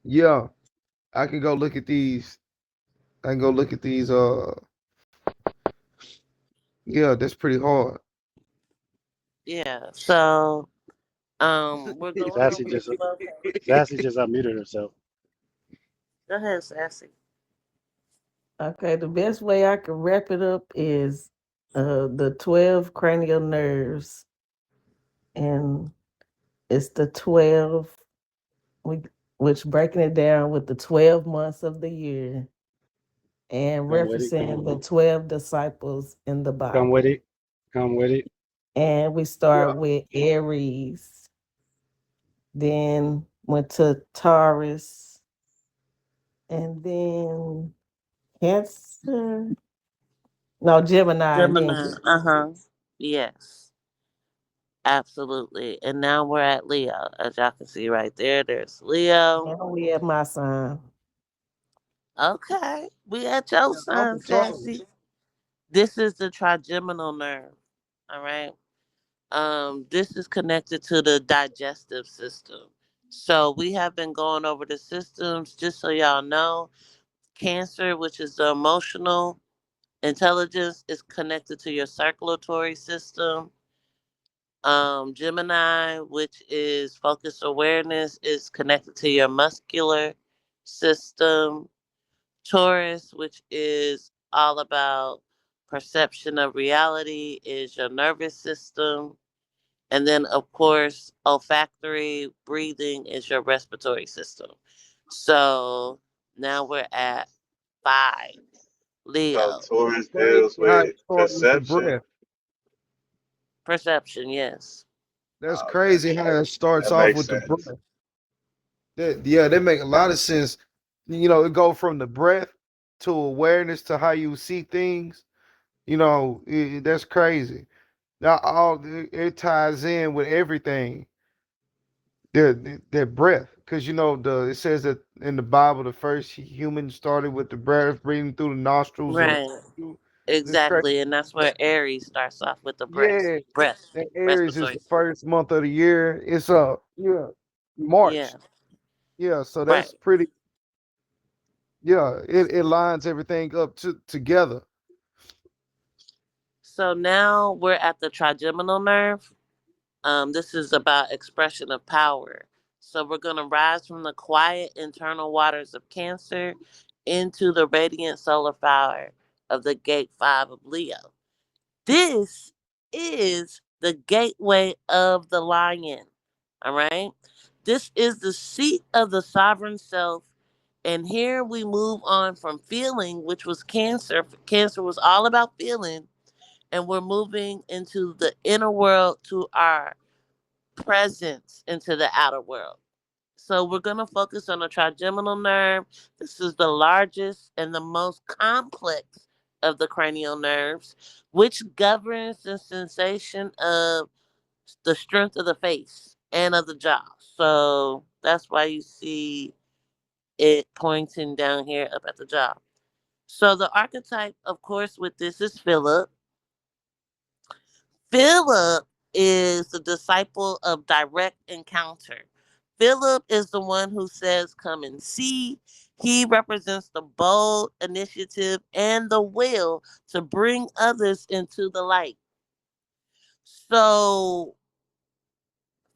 Yeah, I can go look at these. I can go look at these. Yeah, that's pretty hard. Yeah. So we're going Sassy over the just 12. Sassy just unmuted herself. Go ahead, Sassy. Okay, the best way I can wrap it up is the 12 cranial nerves, and it's the 12, we, which breaking it down with the 12 months of the year and Come with it. referencing the 12 disciples in the Come with Bible. it. Come with it. And we Yeah. start with Aries, then went to Taurus, and then Cancer. No, Gemini, and then Gemini. Yes. Absolutely. And now we're at Leo. As y'all can see right there, there's Leo. now we have my sign. Okay. We at your Yeah, I'm sign, a Taurus. Sassy. This is the trigeminal nerve. All right. This is connected to the digestive system. So we have been going over the systems just so y'all know. Cancer, which is the emotional intelligence, is connected to your circulatory system. Gemini, which is focused awareness, is connected to your muscular system. Taurus, which is all about perception of reality, is your nervous system. And then, of course, olfactory breathing is your respiratory system. So now we're at five. So Leo, Taurus Crazy deals how with it started with the perception. breath. perception, yes. That's Okay, crazy how it starts that off makes with the sense. breath. Yeah, that make a lot of sense. It go from the breath to awareness to how you see things. That's crazy. Now it ties in with everything. That breath, because the it says that in the Bible the first human started with the breath breathing through the nostrils of. Right. It's crazy. Exactly. And that's where Aries starts off with the breath. Yeah, Breath. that Aries is Respiratory the system. first month of the year. It's yeah, March. Yeah. Yeah, so Right. that's pretty. Yeah, it lines everything up together. So now we're at the trigeminal nerve. This is about expression of power. So we're going to rise from the quiet internal waters of Cancer into the radiant solar fire of the gate 5 of Leo. This is the gateway of the lion. All right. This is the seat of the sovereign self. And here we move on from feeling, which was Cancer. Cancer was all about feeling. And we're moving into the inner world to our presence into the outer world. So we're going to focus on the trigeminal nerve. This is the largest and the most complex of the cranial nerves, which governs the sensation of the strength of the face and of the jaw. So that's why you see it pointing down here up at the jaw. So the archetype, of course, with this is Philip. Philip is the disciple of direct encounter. Philip is the one who says, "Come and see." He represents the bold initiative and the will to bring others into the light. So,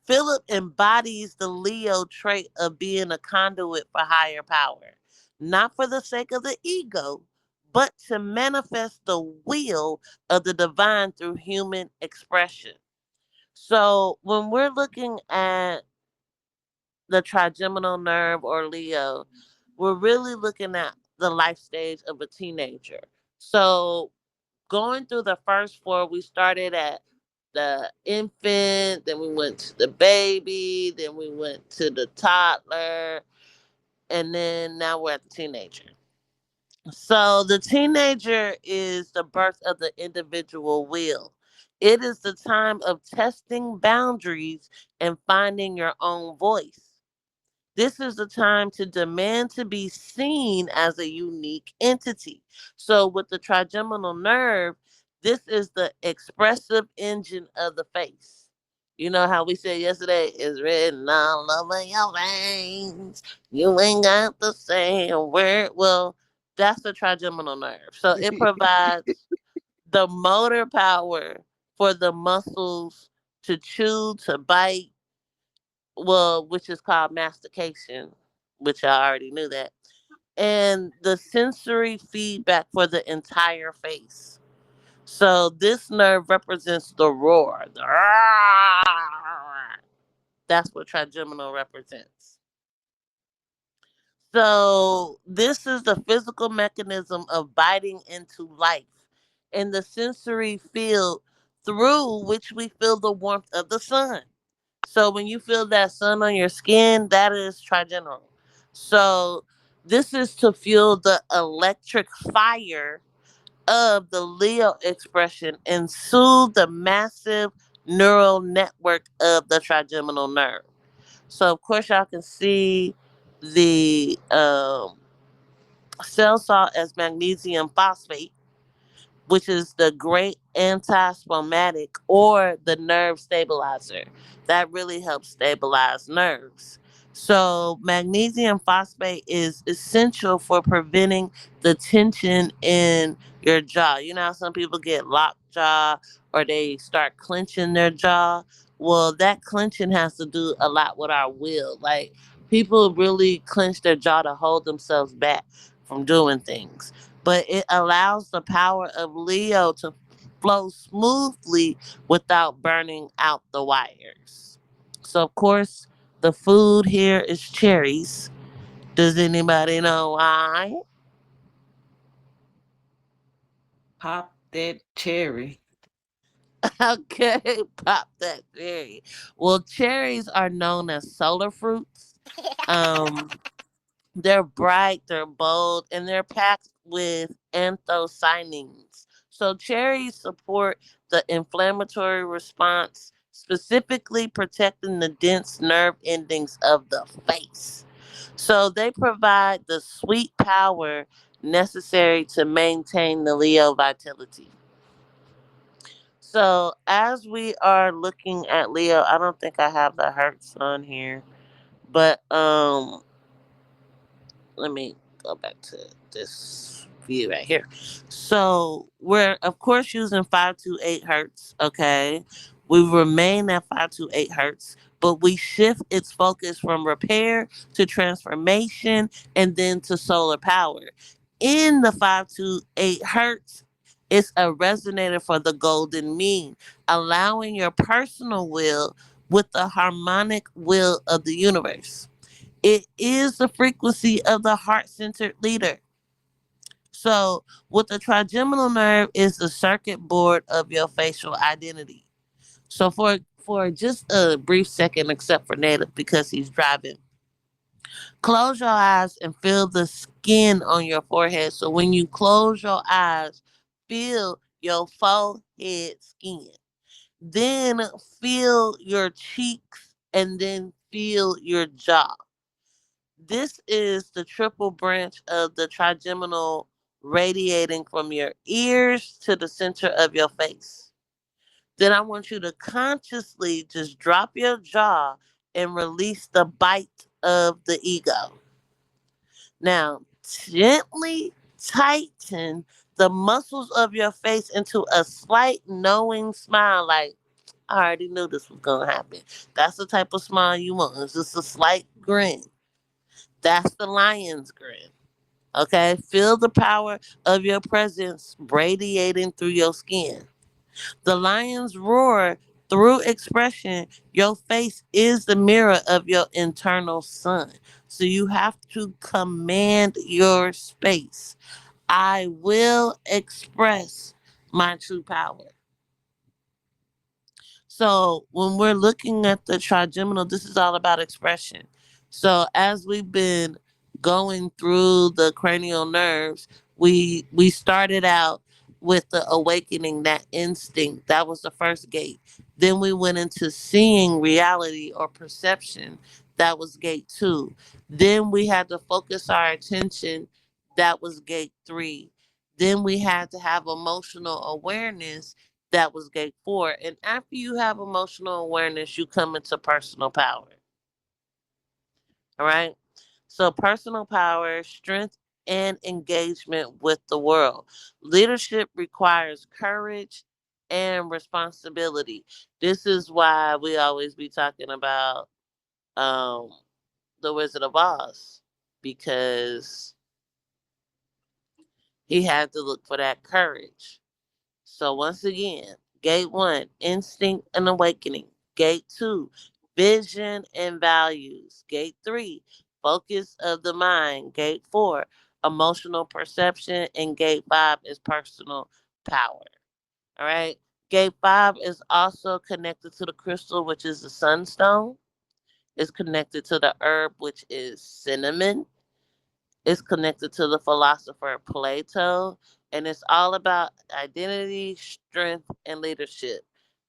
Philip embodies the Leo trait of being a conduit for higher power, not for the sake of the ego, but to manifest the will of the divine through human expression. So when we're looking at the trigeminal nerve or Leo, we're really looking at the life stage of a teenager. So going through the first four, we started at the infant, then we went to the baby, then we went to the toddler, and then now we're at the teenager. So the teenager is the birth of the individual will. It is the time of testing boundaries and finding your own voice. This is the time to demand to be seen as a unique entity. So with the trigeminal nerve, this is the expressive engine of the face. You know how we said yesterday, it's written all over your veins. You ain't got to say a word. Well, that's the trigeminal nerve. So it provides the motor power for the muscles to chew, to bite, well, which is called mastication, which I already knew that, and the sensory feedback for the entire face. So this nerve represents the roar. That's what trigeminal represents. So this is the physical mechanism of biting into life and the sensory field through which we feel the warmth of the sun. So when you feel that sun on your skin, that is trigeminal. So this is to fuel the electric fire of the Leo expression and soothe the massive neural network of the trigeminal nerve. So of course y'all can see the cell salt as magnesium phosphate, which is the great antispasmodic or the nerve stabilizer. That really helps stabilize nerves. So, magnesium phosphate is essential for preventing the tension in your jaw. You know how some people get locked jaw or they start clenching their jaw? Well, that clenching has to do a lot with our will. Like, people really clench their jaw to hold themselves back from doing things, but it allows the power of Leo to flow smoothly without burning out the wires. So, of course, the food here is cherries. Does anybody know why? Pop that cherry. Okay, pop that cherry. Well, cherries are known as solar fruits. Um, They're bright, they're bold, and they're packed with anthocyanins. So cherries support the inflammatory response, specifically protecting the dense nerve endings of the face. So they provide the sweet power necessary to maintain the Leo vitality. So as we are looking at Leo, I don't think I have the Hertz on here, but let me go back to this view right here. So we're of course using 528 hertz. Okay, we remain at 528 hertz, but we shift its focus from repair to transformation and then to solar power. In the 528 hertz, it's a resonator for the golden mean, allowing your personal will with the harmonic will of the universe. It is the frequency of the heart centered leader. So, with the trigeminal nerve is the circuit board of your facial identity. So, for just a brief second, except for Native because he's driving, close your eyes and feel the skin on your forehead. So, when you close your eyes, feel your forehead skin. Then feel your cheeks and then feel your jaw. This is the triple branch of the trigeminal radiating from your ears to the center of your face. Then I want you to consciously just drop your jaw and release the bite of the ego. Now, gently tighten the muscles of your face into a slight knowing smile, like, I already knew this was going to happen. That's the type of smile you want. It's just a slight grin. That's the lion's grin. Okay, feel the power of your presence radiating through your skin. The lion's roar through expression, your face is the mirror of your internal sun. So you have to command your space. I will express my true power. So when we're looking at the trigeminal, this is all about expression. So as we've been going through the cranial nerves, we started out with the awakening that instinct. That was the first gate. Then we went into seeing reality or perception. That was gate two. Then we had to focus our attention. That was gate three. Then we had to have emotional awareness, That was gate 4. And after you have emotional awareness, you come into personal power. All right. So personal power, strength, and engagement with the world. Leadership requires courage and responsibility. This is why we always be talking about um, the Wizard of Oz, because he had to look for that courage. So once again, gate 1, instinct and awakening. Gate 2, vision and values. Gate 3, focus of the mind. Gate 4, emotional perception. And gate 5 is personal power. All right. Gate 5 is also connected to the crystal, which is the sunstone. It's connected to the herb, which is cinnamon. It's connected to the philosopher Plato, and it's all about identity, strength, and leadership.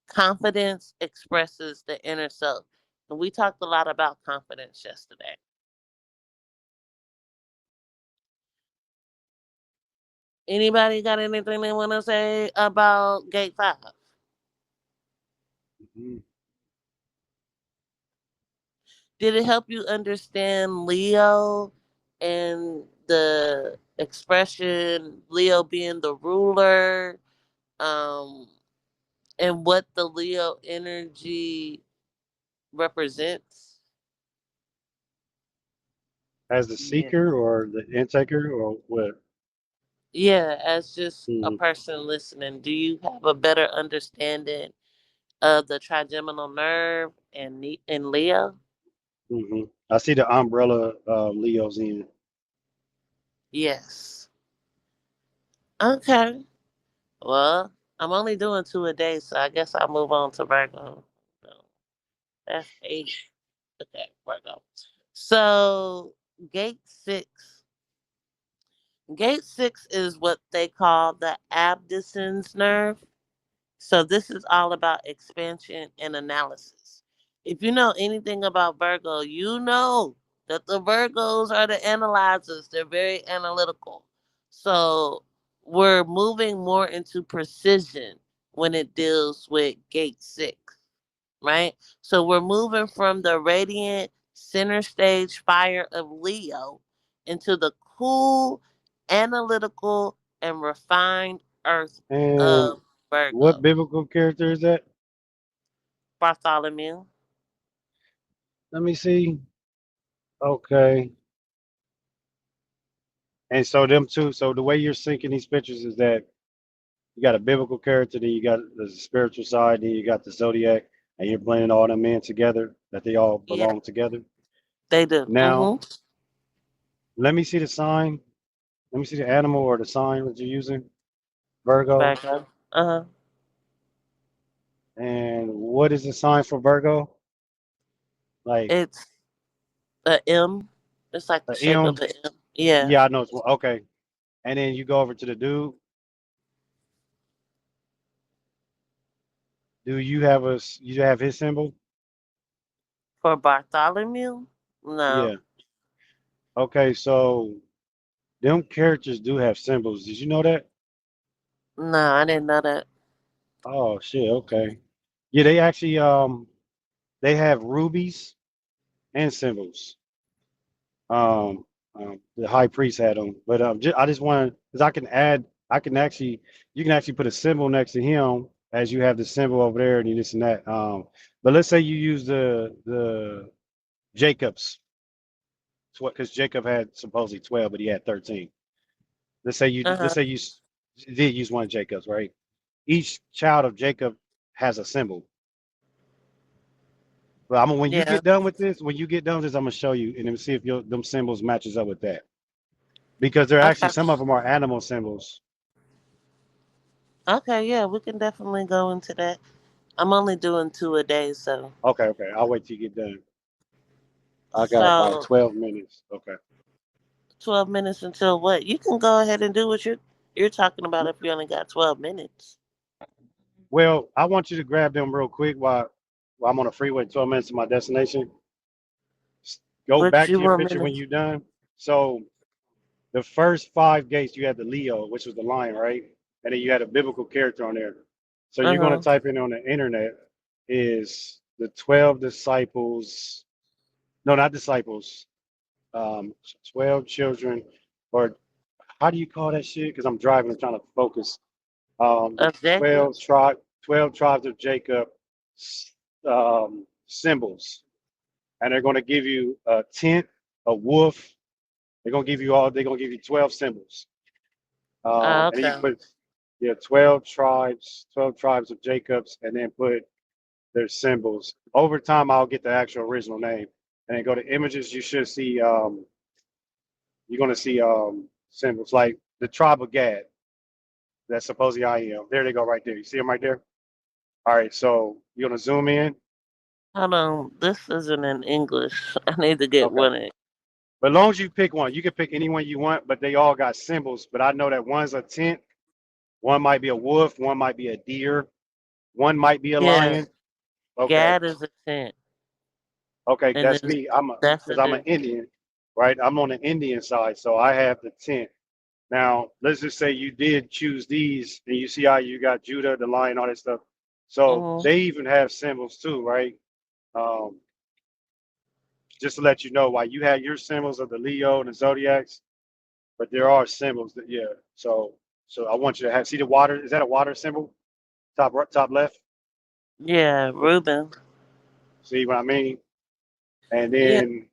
Confidence expresses the inner self. And we talked a lot about confidence yesterday. Anybody got anything they want to say about Gate 5? Mhm. Did it help you understand Leo and the expression Leo being the ruler, um, and what the Leo energy represents? As the Yeah. seeker or the intaker or what? Yeah, as just a Mm-hmm. person listening, do you have a better understanding of the trigeminal nerve and Leo? Mm-hmm. I see the umbrella Leo's in. Yes. Okay. Well, I'm only doing 2 a day, so I guess I'll move on to Virgo. So that's 8. Okay, Virgo. So gate 6. Gate 6 is what they call the abducens nerve. So this is all about expansion and analysis. If you know anything about Virgo, you know that the Virgos are the analyzers. They're very analytical. So we're moving more into precision when it deals with gate 6, right? So we're moving from the radiant center stage fire of Leo into the cool, analytical, and refined earth And of what Virgo. biblical character is that? Bartholomew. Let me see. Okay. And so them two. So the way you're syncing these pictures is that you got a biblical character, then you got the spiritual side, then you got the zodiac, and you're blending all them in together. That they all Yeah, belong together. they do. Now, let me see the sign. Let me see the animal or the sign that you're using, Virgo. Virgo. Uh-huh. And what is the sign for Virgo? Like It's a M. It's like the a shape of M? the M. Yeah. Yeah, I know it's okay. And then you go over to the dude. Do you have you have his symbol? For Bartholomew? Yeah. No. Okay, so them characters do have symbols. Did you know that? No, I didn't know that. Oh shit, okay. Yeah, they actually they have rubies and symbols. Um, the high priest had them, but I just want because I can actually, you can actually put a symbol next to him as you have the symbol over there and this and that. But let's say you use the Jacobs, because Jacob had supposedly 12, but he had 13. Let's Uh-huh. say you did use one of Jacobs, right? Each child of Jacob has a symbol. But when you Yeah. get done with this, when you get done with this, I'm gonna show you and then see if them symbols matches up with that. Because they're actually Okay. some of them are animal symbols. Okay, yeah, we can definitely go into that. I'm only doing 2 a day, so Okay, okay. I'll wait till you get done. I got about so 12 minutes. Okay. 12 minutes until what? You can go ahead and do what you're talking about if you only got 12 minutes. Well, I want you to grab them real quick while I'm on the freeway, 12 minutes to my destination. Go What back you to your want me picture to when you're done. So the first 5 gates, you had the Leo, which was the lion, right? And then you had a biblical character on there. So you're going to Uh-huh. type in on the internet is the 12 disciples, no, not disciples, 12 children, or how do you call that shit? Because I'm driving, I'm trying to focus. The Of Jacob. 12 tribes of Jacob symbols. And they're going to give you a tent, a wolf. They're going to give you 12 symbols. And then you Okay. put, 12 tribes of Jacobs, and then put their symbols. Over time, I'll get the actual original name. And then go to images, you should see, you're going to see symbols like the tribe of Gad. That's supposedly I am. There they go right there. You see them right there? All right, so you're going to zoom in. Hold on. This isn't in English. I need to get Okay. one in. But as long as you pick one, you can pick any one you want, but they all got symbols. But I know that one's a tent, one might be a wolf, one might be a deer, one might be a Yeah. lion. Okay. Gad is a tent. Okay, And that's then me. that's Because a I'm an deer. Indian, right? I'm on the Indian side, so I have the tent. Now, let's just say you did choose these, and you see how you got Judah, the lion, all that stuff. So Mm-hmm. they even have symbols too, right? Um, just to let you know why you had your symbols of the Leo and the zodiacs, but there are symbols that, yeah. So I want you to see the water. Is that a water symbol? Top left. Yeah, Reuben. See what I mean? And Yeah. then,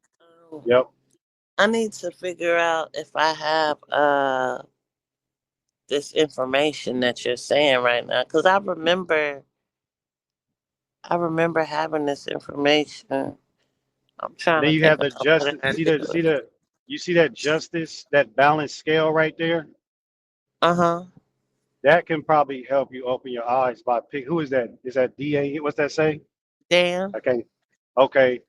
um, yep. I need to figure out if I have this information that you're saying right now, because I remember having this information. I'm And trying then to you think have the about what justice. I do. You see that justice, that balanced scale right there? Uh-huh. That can probably help you open your eyes by pick. Who is that? Is that DA? What's that say? Dan. Okay. Okay.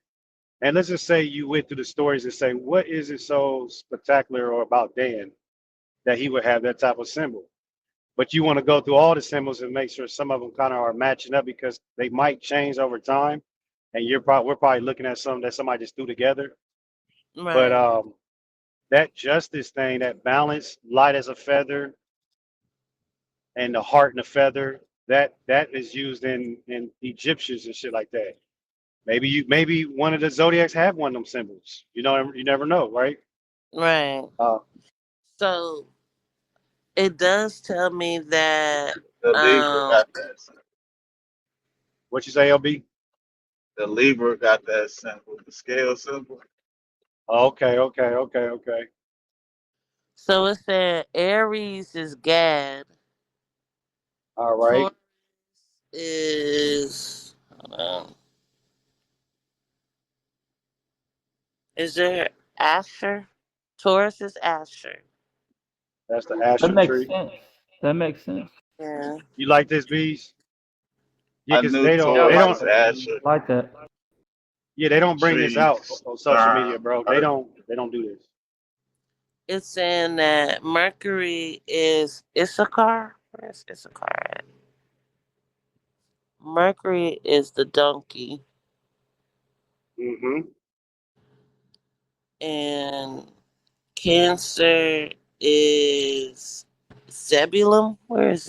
And let's just say you went through the stories and say, what is it so spectacular or about Dan that he would have that type of symbol? But you want to go through all the symbols and make sure some of them kind of are matching up because they might change over time. And we're probably looking at something that somebody just threw together. But Right. that justice thing, that balance, light as a feather, and the heart and the feather, that is used in Egyptians and shit like that. Maybe one of the zodiacs have one of them symbols. You never know, right? Right. Uh, So it does tell me that The Libra um got that symbol. what you say, LB? The Libra got that symbol, the scale symbol. Oh, okay. so it said Aries is Gad. All right. Taurus is hold on. Is there Asher? Taurus is Asher. That's the That Asher makes tree. sense. That makes sense. Yeah. You like this, bees? Yeah, I because knew Yeah, I they like don't, Taurus, Asher, like that. yeah, they don't bring this out trees, on social media, Stern, bro. Earth. They don't do this. It's saying that Mercury is Issachar. Where's Issachar at? Mercury is the donkey. Mm-hmm. And Cancer is Zebulon. Where is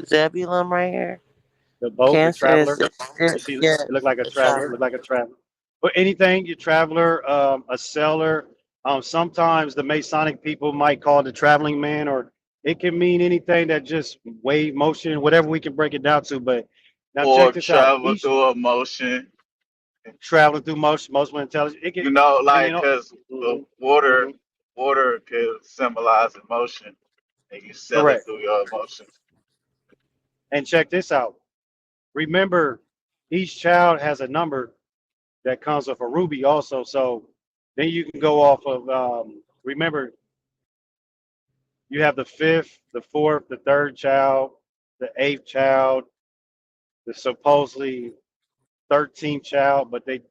Zebulon right here? The boat, the Cancer is traveler. You see, it yeah, look like a the traveler. Look traveler. like a traveler. But anything, you traveler, a sailor. Sometimes the Masonic people might call it the traveling man, or it can mean anything that just wave motion, whatever we can break it down to. But now check Or this out. travel Each through emotion. traveling through motion, most intelligence. It can, and you know, Because hmm the water, hmm water can symbolize emotion, and you sell it correct. through your emotions. And check this out. Remember, each child has a number that comes with a ruby also. So then you can go off of, remember, you have the fifth, the fourth, the third child, the eighth child, the supposedly 13th child, but they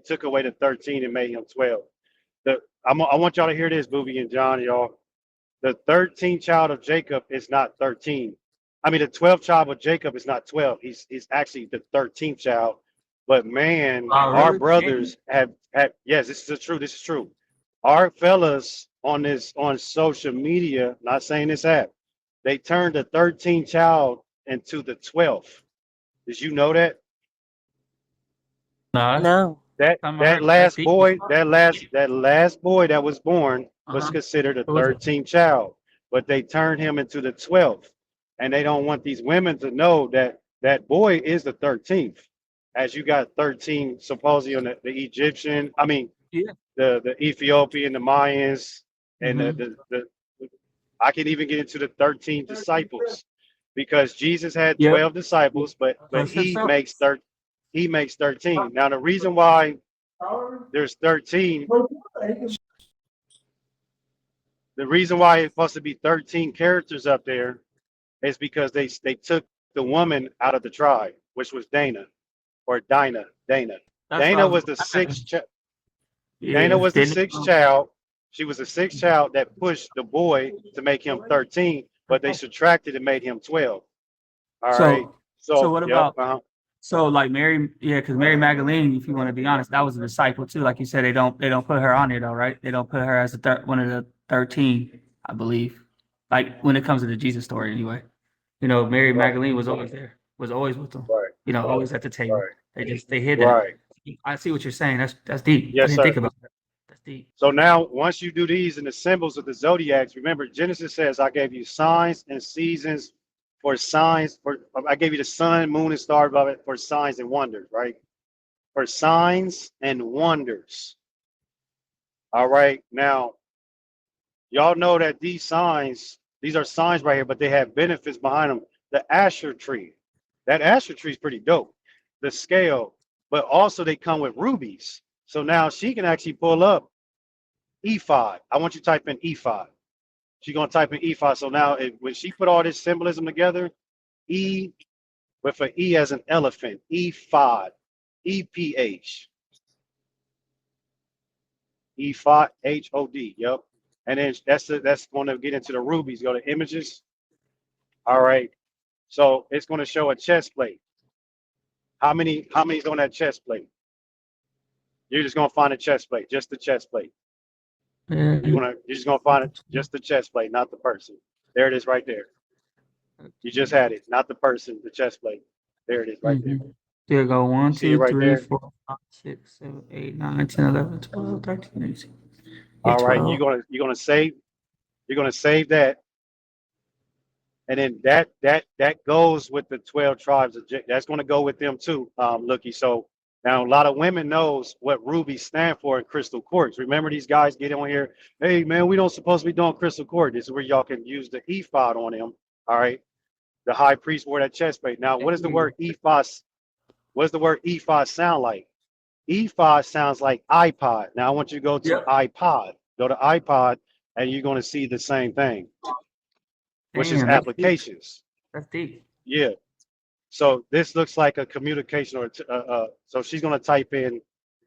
took away the 13 and made him 12. I want y'all to hear this, Booby and John, y'all. The 13th child of Jacob is not 13. I mean, the 12th child of Jacob is not 12. He's actually the 13th child. But man, Oh, our really? brothers have had, yes, this is true. This is true. Our fellas on social media, not saying this app, they turned the 13th child into the 12th. Did you know that? No, No. That time I that heard that's last deep. boy, that last boy that was born was Uh-huh. considered a Who was it? 13th child, but they turned him into the 12th, and they don't want these women to know that that boy is the 13th. As you got 13 supposedly on the Egyptian, I mean Yeah. the Ethiopian, the Mayans, and Mm-hmm. I can even get into the 13 disciples because Jesus had Yep. 12 disciples, but Plus he himself. makes 13. Now the reason why there's 13, the reason why it's supposed to be 13 characters up there is because they took the woman out of the tribe, which was Dana or Dinah. Dana. That's what I Dana was was the gonna sixth. say. Dana Yeah. was the Didn't sixth child. She was the sixth child that pushed the boy to make him 13, but they subtracted and made him 12. All right. so So, what yep. about so like Mary, yeah, because Mary Magdalene, if you want to be honest, that was a disciple too. Like you said, they don't put her on there though, right? They don't put her as one of the 13, I believe. Like when it comes to the Jesus story, anyway. Mary Right, Magdalene was always there, was always with them. right, Always at the table. right, They hid that. right. I see what you're saying. That's deep. I Yes, didn't think sir. about that. That's deep. So now, once you do these and the symbols of the zodiacs, remember Genesis says, "I gave you signs and seasons for signs. I gave you the sun, moon, and stars above it for signs and wonders." Right? For signs and wonders. All right. Now, y'all know that these are signs right here, but they have benefits behind them. The Asher tree, that Asher tree is pretty dope. The scale, but also they come with rubies. So now she can actually pull up ephod. I want you to type in ephod. She's gonna type in ephod. So now when she put all this symbolism together, E with an E as an elephant, ephod, EPH, ephod, HOD. Yep. And then that's going to get into the rubies. Go to images. All right. So it's going to show a chest plate. How many's on that chest plate? You're just going to find a chest plate, just the chest plate. Yeah. You're just going to find it, just the chest plate, not the person. There it is right there. You just had it, not the person, the chest plate. There it is right there. There go 1, You see it 2, right 3, there? 4, 5, 6, 7, 8, 9, 10, 11, 12, 13, 18. All right. 12. You're gonna save that. And then that goes with the 12 tribes. That's going to go with them too, Looky. So now a lot of women knows what rubies stand for in crystal quartz. Remember these guys get on here, hey man, we don't supposed to be doing crystal quartz. This is where y'all can use the ephod on him. All right. The high priest wore that chest plate. Now, what does the word ephod? What does the word ephod sound like? Ephod sounds like iPod. Now I want you to go to iPod. Go to iPod, and you're going to see the same thing, which is Damn, that's deep. applications. That's deep. Yeah. So this looks like a communication, so she's gonna type in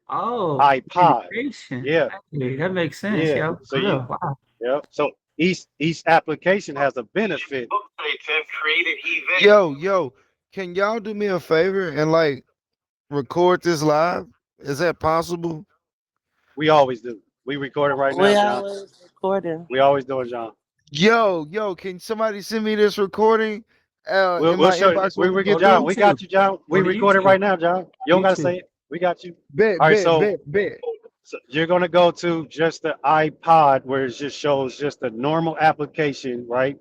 Oh, iPod. communication. Yeah, Actually, that makes sense, yeah. yo. So For real. Wow. yeah. So each application has a benefit. Yo, can y'all do me a favor and like record this live? Is that possible? We always do. We recording right now, We John. always recording. We always do it, John. Yo, can somebody send me this recording? In We'll my show you. inbox. We get Go to John. We got YouTube. you, John. We Go to recording YouTube. right now, John. You don't gotta YouTube. say it. We got you. Bet, All right, bet. So you're gonna go to just the iPod where it just shows just a normal application, right?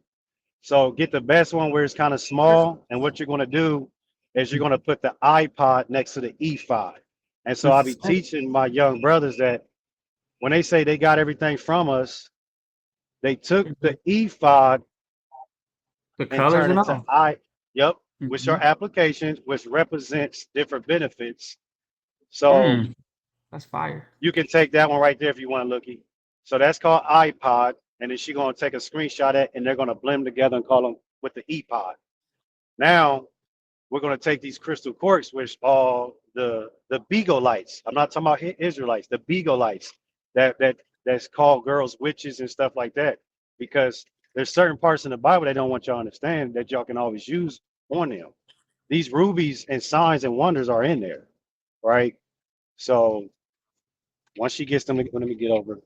So get the best one where it's kind of small. And what you're gonna do is you're gonna put the iPod next to the ephod. And so I'll be teaching my young brothers that when they say they got everything from us, they took the ephod The and colors turned and it to all. which are applications, which represents different benefits. So Mm, that's fire. you can take that one right there if you want to looky. So that's called iPod. And then she's going to take a screenshot of it and they're going to blend them together and call them with the ePod. Now we're going to take these crystal quartz, which are the beagle lights. I'm not talking about Israelites, the beagle lights that's called girls witches and stuff like that. Because there's certain parts in the Bible they don't want y'all to understand that y'all can always use on them. These rubies and signs and wonders are in there, right? So once she gets them, let me get over.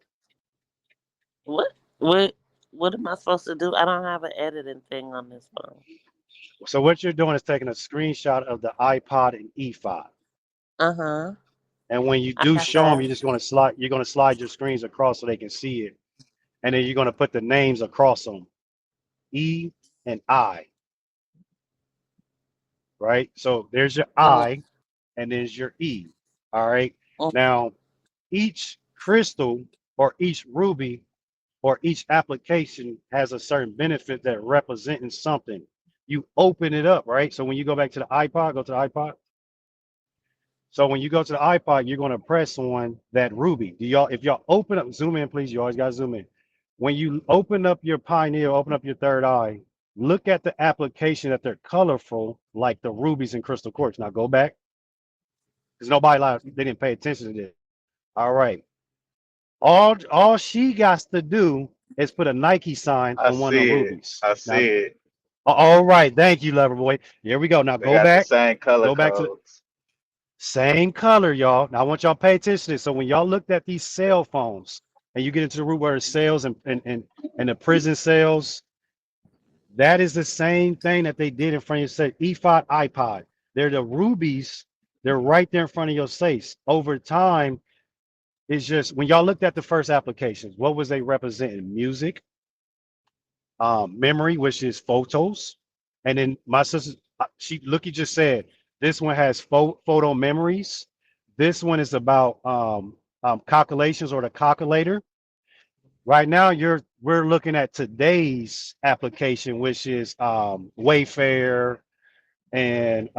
What am I supposed to do? I don't have an editing thing on this phone. So what you're doing is taking a screenshot of the iPod and E5. Uh-huh. And when you I do got show them, that. you're gonna slide your screens across so they can see it. And then you're gonna put the names across them. E and I. Right? So there's your Mm, I and there's your E. All right. mm, Now each crystal or each ruby or each application has a certain benefit that representing something. You open it up, right? So when you go back to the iPod, go to the iPod. So when you go to the iPod, you're going to press on that ruby. Do y'all, if y'all open up, zoom in, please. You always got to zoom in. When you open up your Pioneer, open up your third eye, look at the application that they're colorful, like the rubies and crystal quartz. Now go back, because nobody lied. They didn't pay attention to this. All right. All she got to do is put a Nike sign I on one of see the it. rubies. I Now, see it. all right. Thank you, lover boy. Here we go. Now They go got the back. same color Go back to the codes. same color, y'all. Now I want y'all to pay attention to this. So when y'all looked at these cell phones and you get into the root word cells and the prison cells, that is the same thing that they did in front of your face. E5 iPod. They're the rubies. They're right there in front of your face. Over time, it's just when y'all looked at the first applications, what was they representing? Music, memory, which is photos. And then my sister, Looky just said, this one has photo memories. This one is about calculations or the calculator. Right now, we're looking at today's application, which is Wayfair and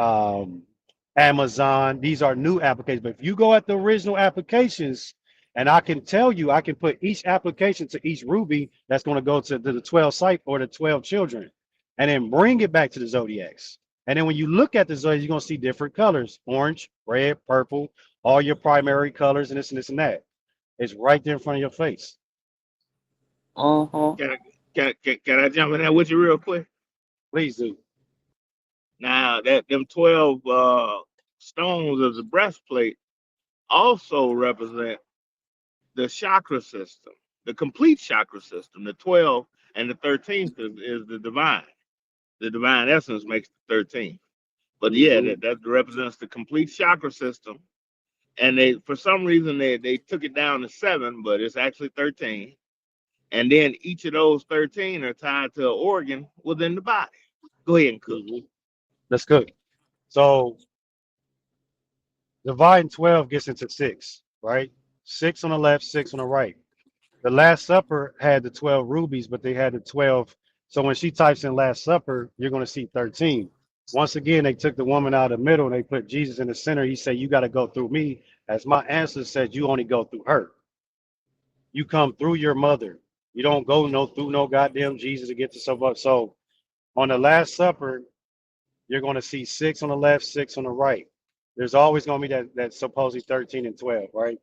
Amazon. These are new applications. But if you go at the original applications, and I can tell you, I can put each application to each Ruby that's going to go to the 12 site or the 12 children, and then bring it back to the Zodiacs. And then when you look at the Zodiacs, you're going to see different colors: orange, red, purple, all your primary colors, and this and that. It's right there in front of your face. mhm. Can I, can I jump in there with you real quick? Please do. Now that them 12 stones of the breastplate also represent the chakra system, the complete chakra system. The 12 and the 13th is the divine. The divine essence makes the 13th. But yeah, that represents the complete chakra system. And they, for some reason, they took it down to 7, but it's actually 13. And then each of those 13 are tied to an organ within the body. Go ahead and cook. That's good. So divine 12 gets into 6, right? 6 on the left, 6 on the right. The Last Supper had the 12 rubies, but they had the 12. So when she types in Last Supper, you're going to see 13. Once again, they took the woman out of the middle and they put Jesus in the center. He said, you got to go through me. As my answer said, you only go through her. You come through your mother. You don't go through no goddamn Jesus to get to somebody. So on the Last Supper, you're going to see 6 on the left, 6 on the right. There's always going to be that supposedly 13 and 12, right?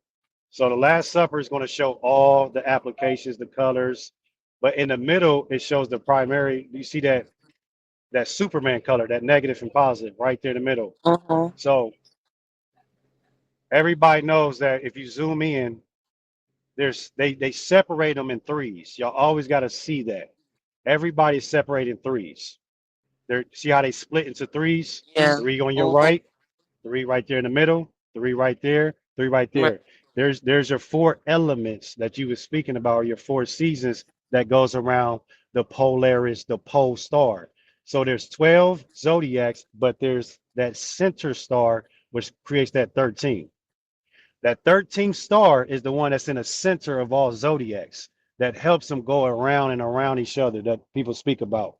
So the Last Supper is going to show all the applications, the colors, but in the middle it shows the primary. You see that Superman color, that negative and positive, right there in the middle. Mhm. So everybody knows that if you zoom in, they separate them in threes. Y'all always got to see that. Everybody's separated in threes. See how they split into threes? Yeah. 3 on your Mhm. right, 3 right there in the middle, 3 right there, 3 right Right. there. There's your 4 elements that you were speaking about, or your 4 seasons that goes around the Polaris, the pole star. So there's 12 zodiacs, but there's that center star which creates that 13. That 13th star is the one that's in the center of all zodiacs that helps them go around and around each other that people speak about.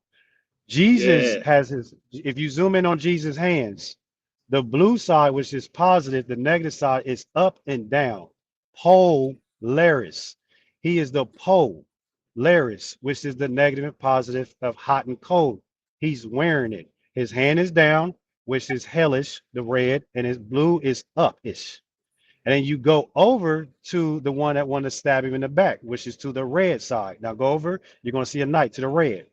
Jesus Yeah. has his, if you zoom in on Jesus' hands, the blue side, which is positive, the negative side is up and down. Polaris. He is the Polaris, which is the negative and positive of hot and cold. He's wearing it. His hand is down, which is hellish, the red, and his blue is up-ish. And then you go over to the one that wanted to stab him in the back, which is to the red side. Now go over, you're going to see a knight to the red.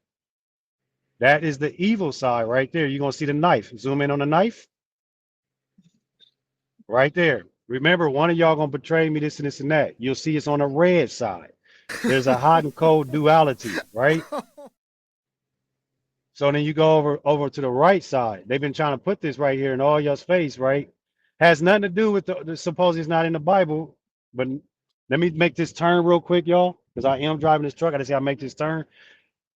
That is the evil side right there. You're going to see the knife. Zoom in on the knife. Right there. Remember, one of y'all going to betray me, this and this and that. You'll see it's on the red side. There's a hot and cold duality, right? So then you go over to the right side. They've been trying to put this right here in all y'all's face, right? Has nothing to do with the suppose it's not in the Bible. But let me make this turn real quick, y'all, because I am driving this truck. I just gotta make this turn.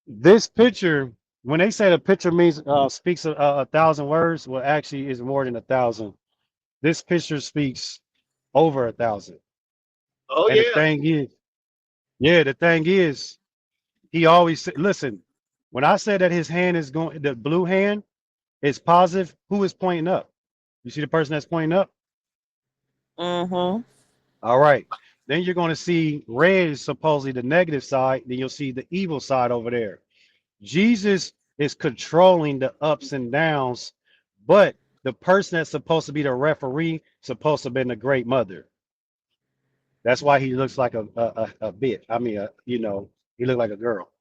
This picture, when they say the picture means speaks a thousand words, well, actually is more than 1,000. This picture speaks over 1,000. Oh And the yeah. thing is, yeah, the thing is, he always said, listen, when I said that his hand is going, the blue hand is positive, who is pointing up? You see the person that's pointing up? Mm-hmm. All right. Then you're going to see red is supposedly the negative side. Then you'll see the evil side over there. Jesus is controlling the ups and downs, but the person that's supposed to be the referee supposed to have been the great mother. That's why he looks like a bit. I mean, you know, he looked like a girl.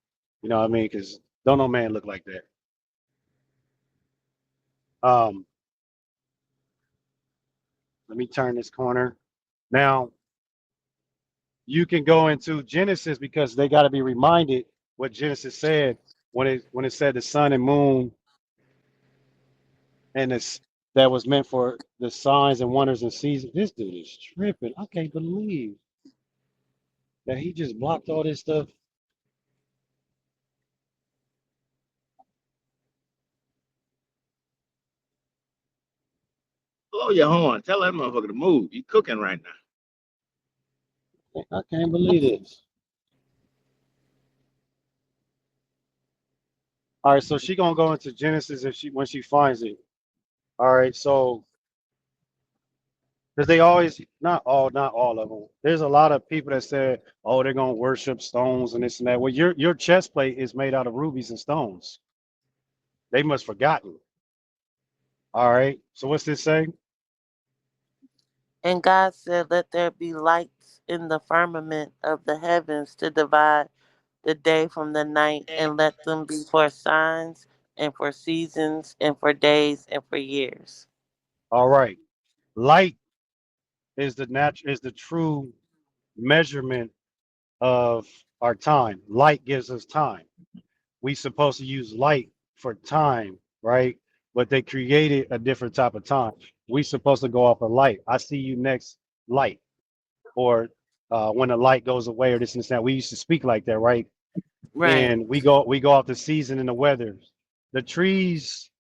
You know what I mean? Because don't no man look like that. Let me turn this corner. Now you can go into Genesis because they got to be reminded what Genesis said when it said the sun and moon and it's that was meant for the signs and wonders and seasons. This dude is tripping. I can't believe that he just blocked all this stuff. Blow your horn. Tell that motherfucker to move. You cooking right now. I can't believe this. All right, so she gonna go into Genesis if when she finds it. All right, so because they always not all of them. There's a lot of people that said, "Oh, they're gonna worship stones and this and that." Well, your chest plate is made out of rubies and stones. They must forgotten. All right. So what's this say? And God said, "Let there be lights in the firmament of the heavens to divide the day from the night, and let them be for signs and for seasons and for days and for years." All right. Light is the true measurement of our time. Light gives us time. We supposed to use light for time, right? But they created a different type of time. We supposed to go off of light. I see you next light, or when the light goes away, or this and that. We used to speak like that, right? Right. And we go off the season and the weather. The trees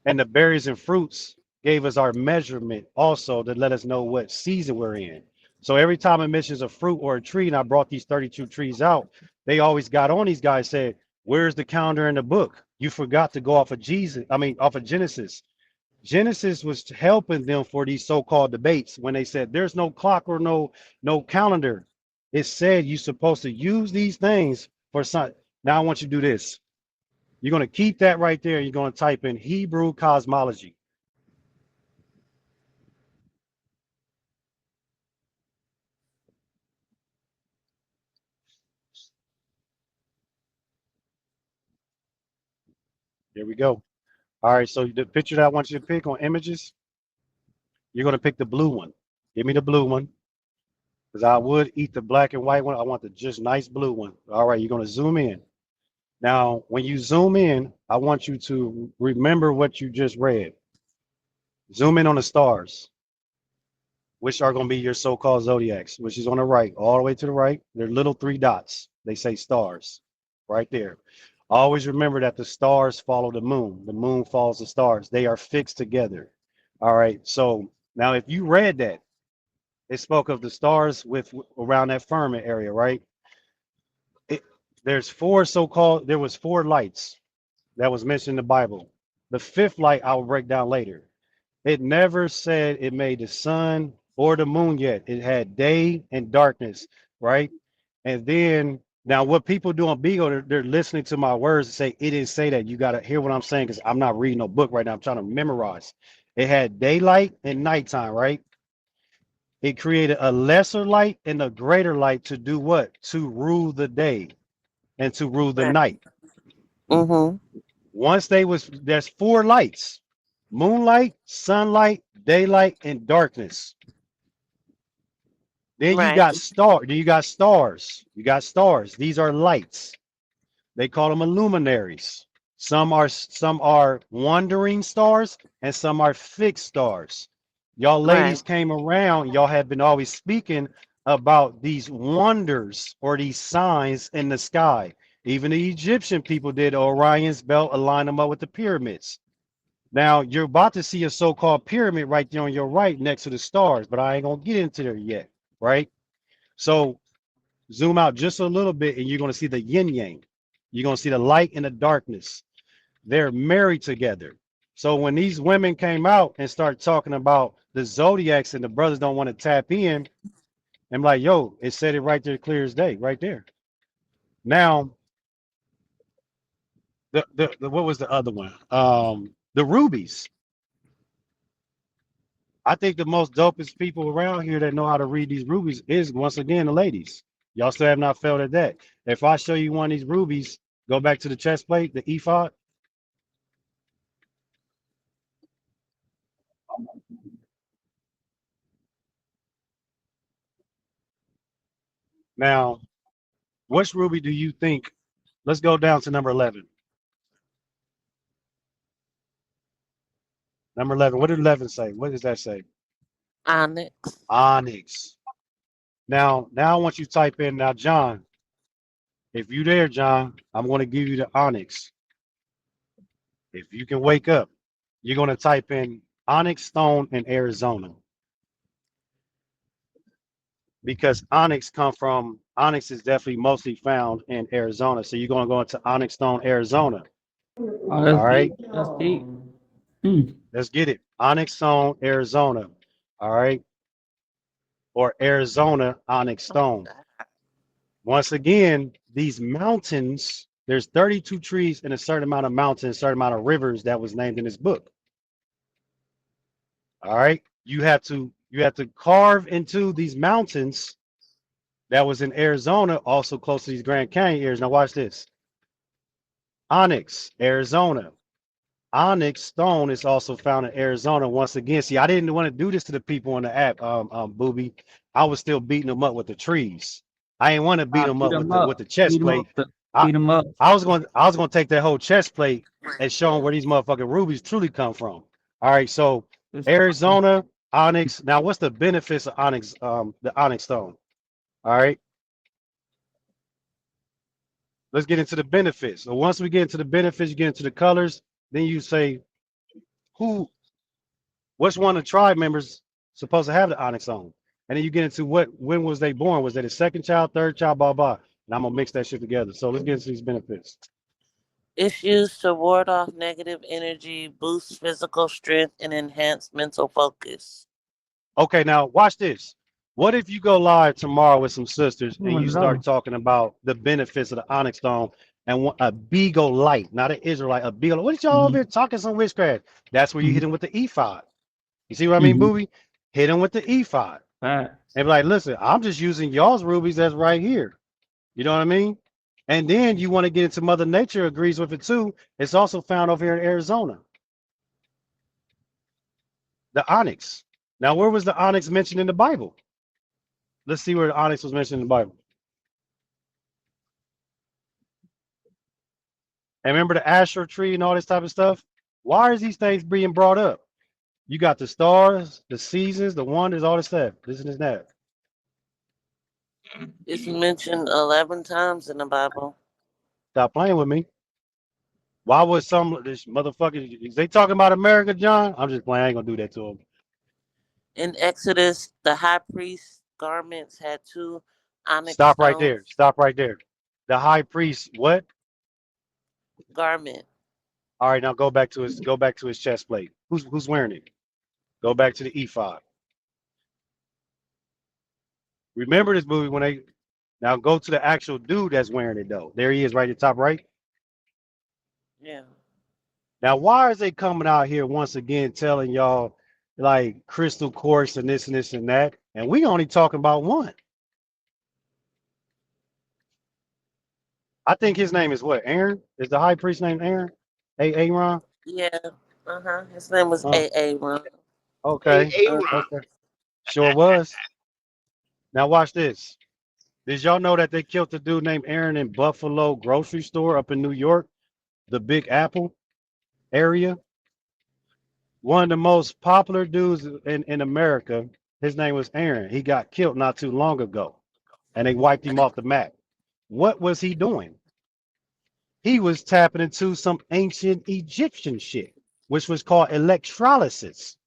and the berries and fruits gave us our measurement also to let us know what season we're in. So every time it mentions a fruit or a tree, and I brought these 32 trees out, they always got on these guys, said, "Where's the calendar in the book? You forgot to go off of off of Genesis." Genesis was helping them for these so-called debates when they said there's no clock or no calendar. It said you're supposed to use these things for some. Now I want you to do this. You're going to keep that right there. You're going to type in Hebrew cosmology. There we go. All right. So the picture that I want you to pick on images, you're going to pick the blue one. Give me the blue one. Because I would eat the black and white one. I want the just nice blue one. All right. You're going to zoom in. Now, when you zoom in, I want you to remember what you just read. Zoom in on the stars, which are going to be your so-called zodiacs, which is on the right, all the way to the right. They're little 3 dots. They say stars right there. Always remember that the stars follow the moon follows the stars. They are fixed together. All right. So now if you read that, it spoke of the stars with around that firmament area, right? There was 4 lights that was mentioned in the Bible. The 5th light I'll break down later. It never said it made the sun or the moon yet. It had day and darkness, right? And then now what people do on Beagle, they're listening to my words and say it didn't say that. You got to hear what I'm saying because I'm not reading no book right now. I'm trying to memorize. It had daylight and nighttime, right? It created a lesser light and a greater light to do what? To rule the day and to rule the Right. night. Mm-hmm. There's 4 lights: moonlight, sunlight, daylight, and darkness. Then you Right. got stars. You got stars. These are lights. They call them luminaries. Some are wandering stars, and some are fixed stars. Y'all ladies Right. came around. Y'all have been always speaking about these wonders or these signs in the sky. Even the Egyptian people did Orion's belt, align them up with the pyramids. Now you're about to see a so-called pyramid right there on your right next to the stars, but I ain't gonna get into there yet, right? So zoom out just a little bit, and you're gonna see the yin yang. You're gonna see the light and the darkness. They're married together. So when these women came out and started talking about the zodiacs and the brothers don't want to tap in, I'm like, yo, it said it right there, clear as day, right there. Now, the what was the other one? The rubies. I think the most dopest people around here that know how to read these rubies is once again the ladies. Y'all still have not failed at that. If I show you one of these rubies, go back to the chest plate, the ephod. Now, which ruby do you think? Let's go down to number 11. Number 11. What did 11 say? What does that say? Onyx. Onyx. Now I want you to type in now, John. If you there, John, I'm going to give you the onyx. If you can wake up, you're going to type in onyx stone in Arizona, because onyx is definitely mostly found in Arizona. So you're going to go into onyx stone, Arizona. Oh, that's All right, deep. That's deep. Hmm. let's get it. Onyx stone, Arizona. All right, or Arizona onyx stone. Once again, these mountains, there's 32 trees and a certain amount of mountains, a certain amount of rivers that was named in this book. All right. You have to carve into these mountains that was in Arizona, also close to these Grand Canyon areas. Now watch this. Onyx, Arizona. Onyx stone is also found in Arizona. Once again, see, I didn't want to do this to the people on the app, Booby. I was still beating them up with the trees. I didn't want to beat them Beat up them with the chest Beat them plate. up. I, Beat them up. I was going to take that whole chest plate and show them where these motherfucking rubies truly come from. All right, so Arizona, onyx. Now, what's the benefits of onyx? The onyx stone. All right, let's get into the benefits. So once we get into the benefits, you get into the colors. Then you say, which one of the tribe members supposed to have the onyx stone? And then you get into when was they born? Was they the second child, third child, blah blah? And I'm gonna mix that shit together. So let's get into these benefits. It's used to ward off negative energy, boost physical strength, and enhance mental focus. Okay, now watch this. What if you go live tomorrow with some sisters and you start No. talking about the benefits of the onyx stone and a beagle light, not an Israelite, a beagle? What did y'all over here talking some witchcraft? That's where you hit them with the ephod. You see what I mean, Booby? Hit them with the ephod. And be like, listen, I'm just using y'all's rubies that's right here. You know what I mean? And then you want to get into Mother Nature agrees with it too. It's also found over here in Arizona. The onyx. Now, where was the onyx mentioned in the Bible? Let's see where the onyx was mentioned in the Bible. And remember the Asher tree and all this type of stuff? Why is these things being brought up? You got the stars, the seasons, the wonders, all this stuff. This and that. It's mentioned 11 times in the Bible. Stop playing with me. Why would some this motherfucker? Is they talking about America, John? I'm just playing. I ain't gonna do that to them. In Exodus, the high priest's garments had 2 onyx Stop right stones. there. Stop right there. The high priest, what? Garment. All right, now go back to his chest plate. Who's wearing it? Go back to the ephod. Remember this movie when they now go to the actual dude that's wearing it though. There he is, right at the top right. Yeah. Now, why is they coming out here once again telling y'all like crystal quartz and this and this and that? And we only talking about one. I think his name is what? Aaron? Is the high priest named Aaron? Aaron? Yeah. His name was Aaron. Okay. Aaron. Okay. Sure was. Now watch this. Did y'all know that they killed a dude named Aaron in Buffalo grocery store up in New York? the Big Apple area. One of the most popular dudes in America, his name was Aaron. He got killed not too long ago, and they wiped him off the map. What was he doing? He was tapping into some ancient Egyptian shit, which was called electrolysis,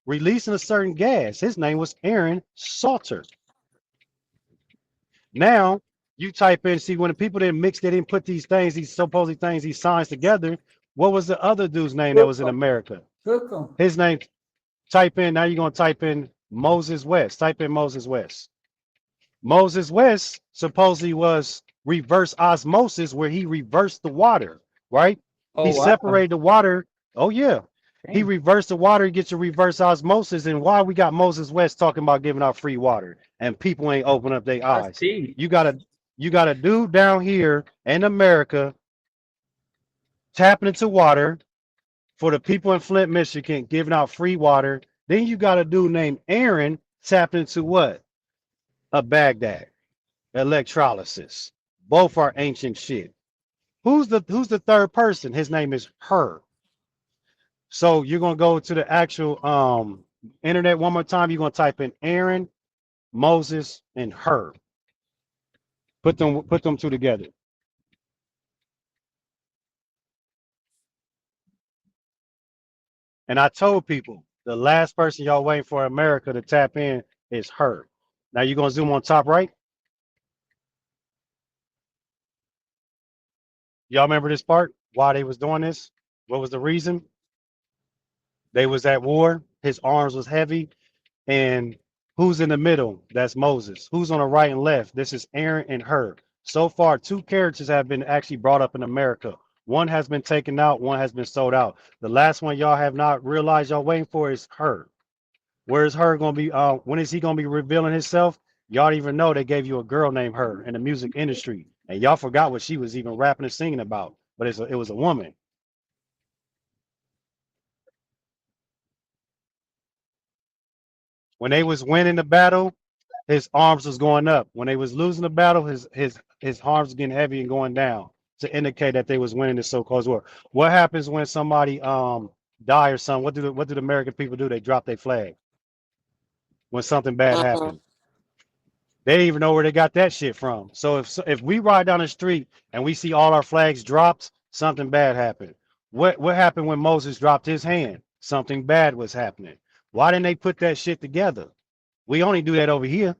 releasing a certain gas. His name was Aaron Salter. Now you type in, see, when the people didn't mix, they didn't put these things, these supposedly things, these signs together. What was the other dude's name that was in America? His name, type in, now you're going to type in Moses West. Type in Moses West. Moses West supposedly was reverse osmosis, where he reversed the water, right? He separated the water. Oh, yeah. He reversed the water, he gets a reverse osmosis. And why we got Moses West talking about giving out free water and people ain't open up their eyes? You got a dude down here in America tapping into water for the people in Flint, Michigan, giving out free water. Then you got a dude named Aaron tapping into what? A Baghdad, electrolysis. Both are ancient shit. Who's the third person? His name is Her. So you're gonna go to the actual internet one more time. You're gonna type in Aaron, Moses, and Her. Put them two together. And I told people the last person y'all waiting for America to tap in is Her. Now you're gonna zoom on top right. Y'all remember this part? Why they was doing this? What was the reason? They was at war. His arms was heavy. And who's in the middle? That's Moses. Who's on the right and left? This is Aaron and Her. So far, 2 characters have been actually brought up in America. One has been taken out. One has been sold out. The last one y'all have not realized y'all waiting for is Her. Where is Her going to be? When is he going to be revealing himself? Y'all even know they gave you a girl named Her in the music industry. And y'all forgot what she was even rapping and singing about. But it was a woman. When they was winning the battle, his arms was going up. When they was losing the battle, his arms was getting heavy and going down to indicate that they was winning the so-called war. What happens when somebody die or something? What do the American people do? They drop their flag when something bad happens. They didn't even know where they got that shit from. So if we ride down the street and we see all our flags dropped, something bad happened. What happened when Moses dropped his hand? Something bad was happening. Why didn't they put that shit together? We only do that over here.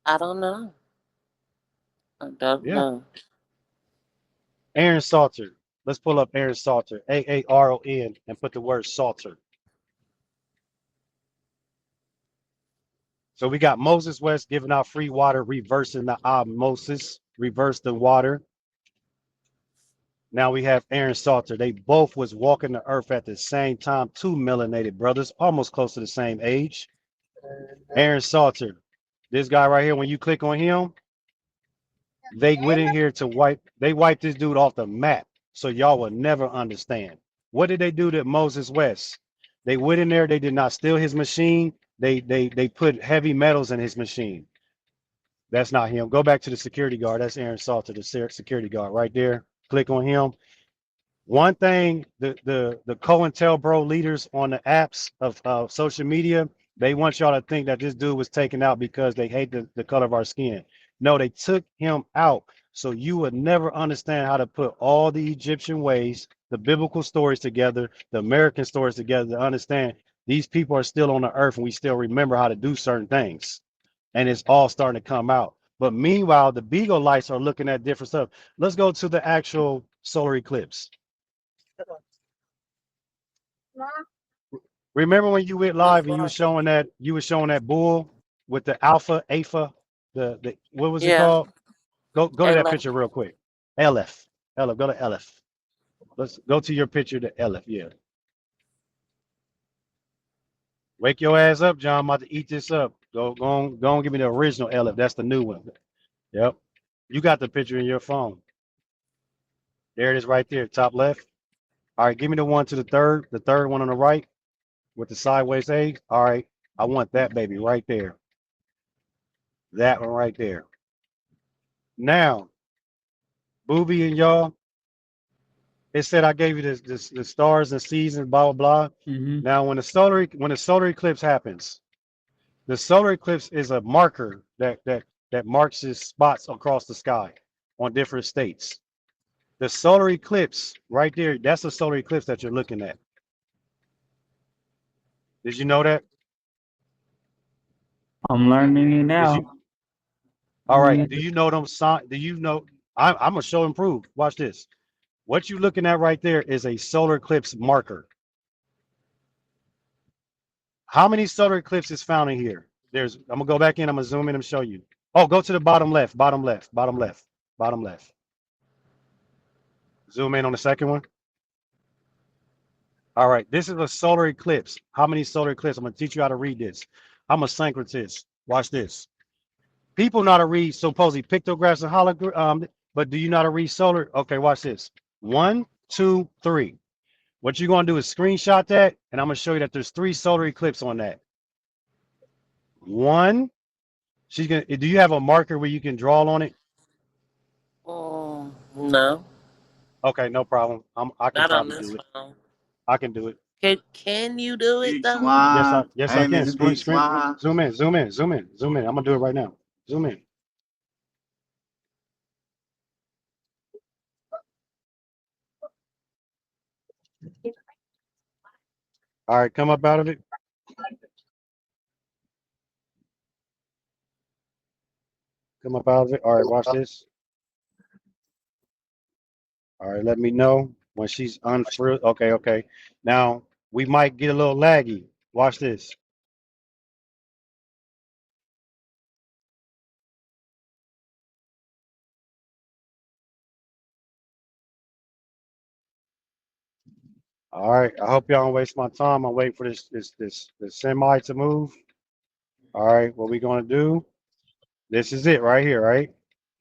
I don't know. I don't know. Aaron Salter. Let's pull up Aaron Salter. AARON and put the word Salter. So we got Moses West giving out free water, reversing the osmosis, reverse the water. Now we have Aaron Salter. They both was walking the earth at the same time. 2 melanated brothers, almost close to the same age. Aaron Salter. This guy right here, when you click on him, they went in here to wipe this dude off the map. So y'all will never understand. What did they do to Moses West? They went in there, they did not steal his machine. They put heavy metals in his machine. That's not him. Go back to the security guard. That's Aaron Salter, the security guard right there. Click on him. One thing, the COINTELPRO leaders on the apps of social media, they want y'all to think that this dude was taken out because they hate the color of our skin. No, they took him out so you would never understand how to put all the Egyptian ways, the biblical stories together, the American stories together to understand these people are still on the earth and we still remember how to do certain things. And it's all starting to come out. But meanwhile, the Beagle lights are looking at different stuff. Let's go to the actual solar eclipse. Remember when you went live and you were showing that bull with the alpha, the what was it called? Go to that picture real quick. Aleph. Go to Aleph. Let's go to your picture to Aleph. Yeah. Wake your ass up, John. I'm about to eat this up. Go on, give me the original Aleph. That's the new one. Yep. You got the picture in your phone. There it is right there, top left. All right, give me the one to the third one on the right with the sideways A. All right, I want that baby right there. That one right there. Now, Booby and y'all, it said I gave you the stars and seasons, blah blah blah. Mm-hmm. Now, when the solar eclipse happens, the solar eclipse is a marker that marks its spots across the sky on different states. The solar eclipse right there, that's a solar eclipse that you're looking at. Did you know that? I'm learning it Did now. you? All right. Do you know them sign? Do you know? I'm gonna show and prove. Watch this. What you're looking at right there is a solar eclipse marker. How many solar eclipses found in here? I'm gonna go back in. I'm gonna zoom in and show you. Oh, go to the bottom left, bottom left, bottom left, bottom left. Zoom in on the second one. All right, this is a solar eclipse. How many solar eclipses? I'm gonna teach you how to read this. I'm a syncretist. Watch this. People know how to read supposedly pictographs and hologram, but do you know how to read solar? Okay, watch this. 1, 2, 3. What you're gonna do is screenshot that, and I'm gonna show you that there's 3 solar eclipses on that. 1. She's gonna. Do you have a marker where you can draw on it? No, Okay, no problem. I can not on probably this do it. phone. I can do it. Can you do it Big though? Swan. Yes, I Hey, can. Mr. Big Screen. Swan. Zoom in. Zoom in. Zoom in. Zoom in. I'm gonna do it right now. Zoom in. All right, come up out of it. Come up out of it. All right, watch this. All right, let me know when she's unfrill. Okay, okay. Now we might get a little laggy. Watch this. All right. I hope y'all don't waste my time. I'm waiting for this semi to move. All right, what we gonna do? This is it right here, right?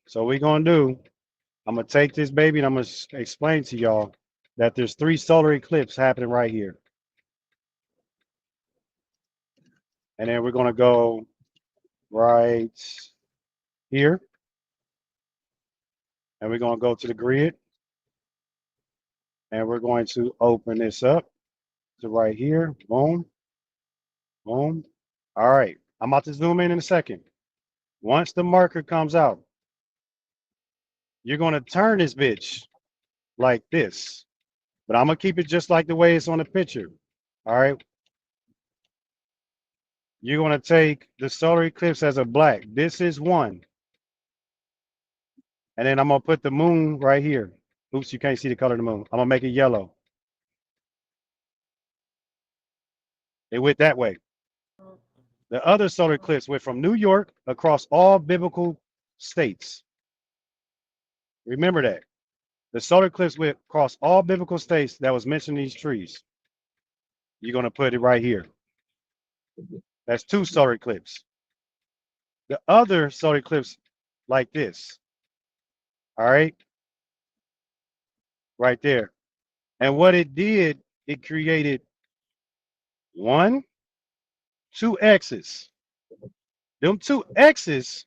So we gonna do. I'm gonna take this baby and I'm gonna explain to y'all that there's 3 solar eclipses happening right here, and then we're gonna go right here, and we're gonna go to the grid, and we're going to open this up to right here. Boom, boom. All right, I'm about to zoom in a second. Once the marker comes out, you're gonna turn this bitch like this, but I'm gonna keep it just like the way it's on the picture. All right. You're gonna take the solar eclipse as a black. This is 1. And then I'm gonna put the moon right here. Oops, you can't see the color of the moon. I'm gonna make it yellow. It went that way. The other solar eclipse went from New York across all biblical states. Remember that. The solar eclipse went across all biblical states that was mentioned in these trees. You're gonna put it right here. That's 2 solar eclipses. The other solar eclipse like this. All right. Right there. And what it did, it created 1, 2 X's. Them 2 X's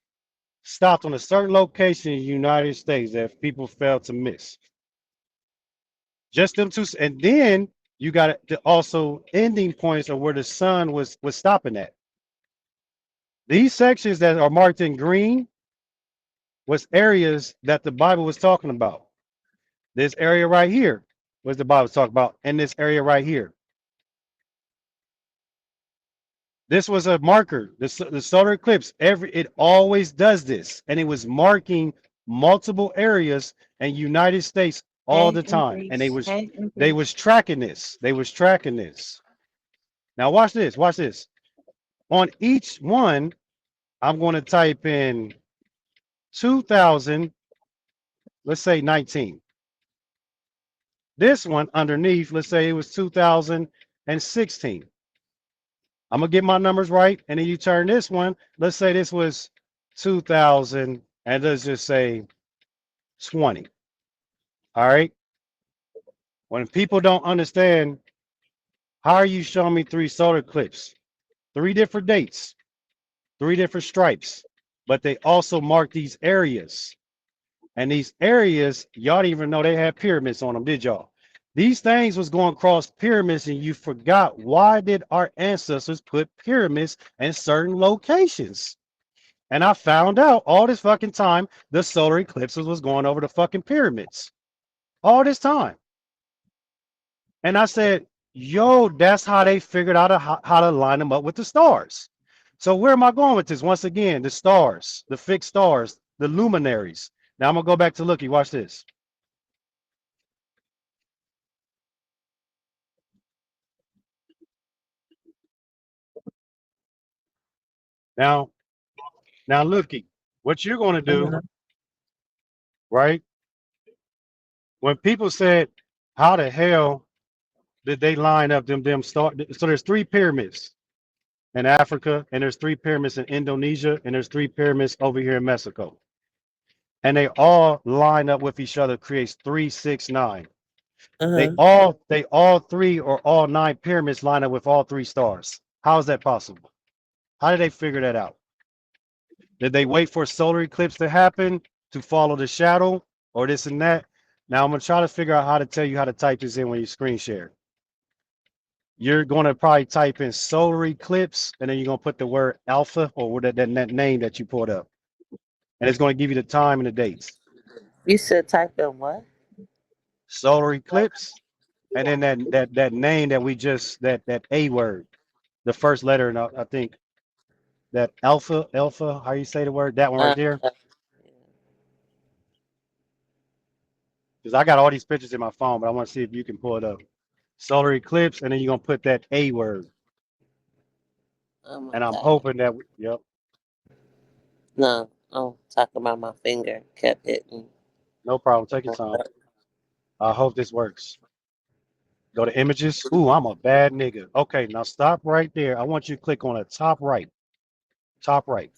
stopped on a certain location in the United States that people failed to miss. Just them 2, and then you got the also ending points of where the sun was stopping at. These sections that are marked in green was areas that the Bible was talking about. This area right here was the Bible was talking about, and this area right here. This was a marker. The solar eclipse, it always does this, and it was marking multiple areas in United States all the time, and they was tracking this. They was tracking this. Now watch this. Watch this. On each one, I'm going to type in 2000. Let's say 19. This one underneath, let's say it was 2016. I'm gonna get my numbers right, and then you turn this one. Let's say this was 2000, and let's just say 20. All right. When people don't understand, how are you showing me 3 solar eclipses, 3 different dates, 3 different stripes, but they also mark these areas. And these areas, y'all didn't even know they had pyramids on them, did y'all? These things was going across pyramids, and you forgot, why did our ancestors put pyramids in certain locations? And I found out all this fucking time the solar eclipses was going over the fucking pyramids. All this time. And I said, yo, that's how they figured out how to line them up with the stars. So where am I going with this? Once again, the stars, the fixed stars, the luminaries. Now I'm gonna go back to Looky. Watch this. Now Looky, what you're gonna do, Uh-huh. right? When people said, how the hell did they line up them stars? So there's 3 pyramids in Africa, and there's 3 pyramids in Indonesia, and there's 3 pyramids over here in Mexico. And they all line up with each other, creates 369. They Uh-huh. all 3 or all 9 pyramids line up with all 3 stars. How is that possible? How did they figure that out? Did they wait for a solar eclipse to happen to follow the shadow or this and that? Now I'm gonna try to figure out how to tell you how to type this in when you screen share. You're gonna probably type in solar eclipse, and then you're gonna put the word alpha or that name that you pulled up, and it's gonna give you the time and the dates. You said type in what? Solar eclipse, and then that name that we just that A word, the first letter, and I think that alpha, how you say the word, that one right there. Because I got all these pictures in my phone, but I want to see if you can pull it up. Solar eclipse, and then you're gonna put that A word. Oh my And I'm God. hoping that yep. No, I'm talking about my finger kept hitting. No problem. Take your time. I hope this works. Go to images. Ooh, I'm a bad nigga. Okay, now stop right there. I want you to click on the top right. Top right.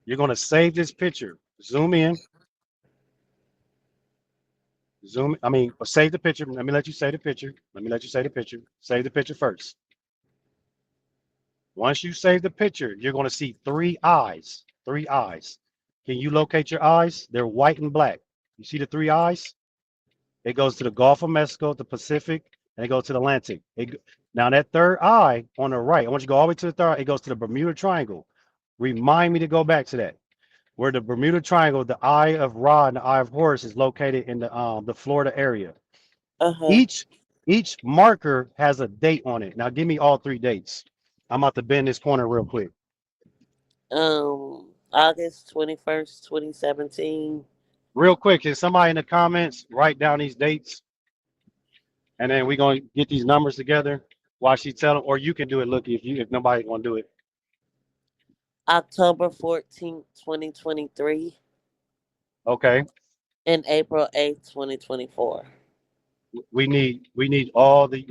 You're gonna save this picture. Zoom in. Save the picture. Let me let you save the picture. Save the picture first. Once you save the picture, you're going to see 3 eyes. 3 eyes. Can you locate your eyes? They're white and black. You see the 3 eyes? It goes to the Gulf of Mexico, the Pacific, and it goes to the Atlantic. Now that 3rd eye on the right, I want you to go all the way to the 3rd eye. It goes to the Bermuda Triangle. Remind me to go back to that. Where the Bermuda Triangle, the Eye of Ra and the Eye of Horus is located in the Florida area. Uh-huh. Each marker has a date on it. Now give me all 3 dates. I'm about to bend this corner real quick. August 21st, 2017. Real quick, can somebody in the comments write down these dates? And then we're going to get these numbers together while she tell them, or you can do it, Looky, if nobody want to do it. October 14th, 2023. Okay. And April 8th, 2024. We need we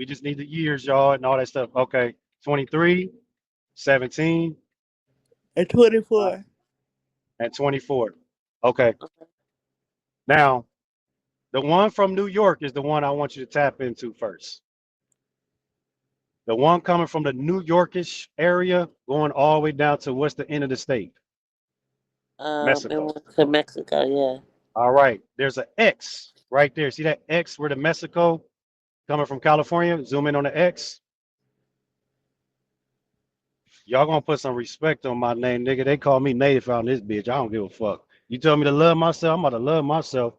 just need the years, y'all, and all that stuff. Okay. 23, 17, And 24. and 24. Okay. Now, the one from New York is the one I want you to tap into first. The one coming from the New Yorkish area, going all the way down to what's the end of the state? It Mexico. went to Mexico, yeah. All right. There's an X right there. See that X where the Mexico coming from California? Zoom in on the X. Y'all gonna put some respect on my name, nigga. They call me native on this bitch. I don't give a fuck. You tell me to love myself, I'm about to love myself.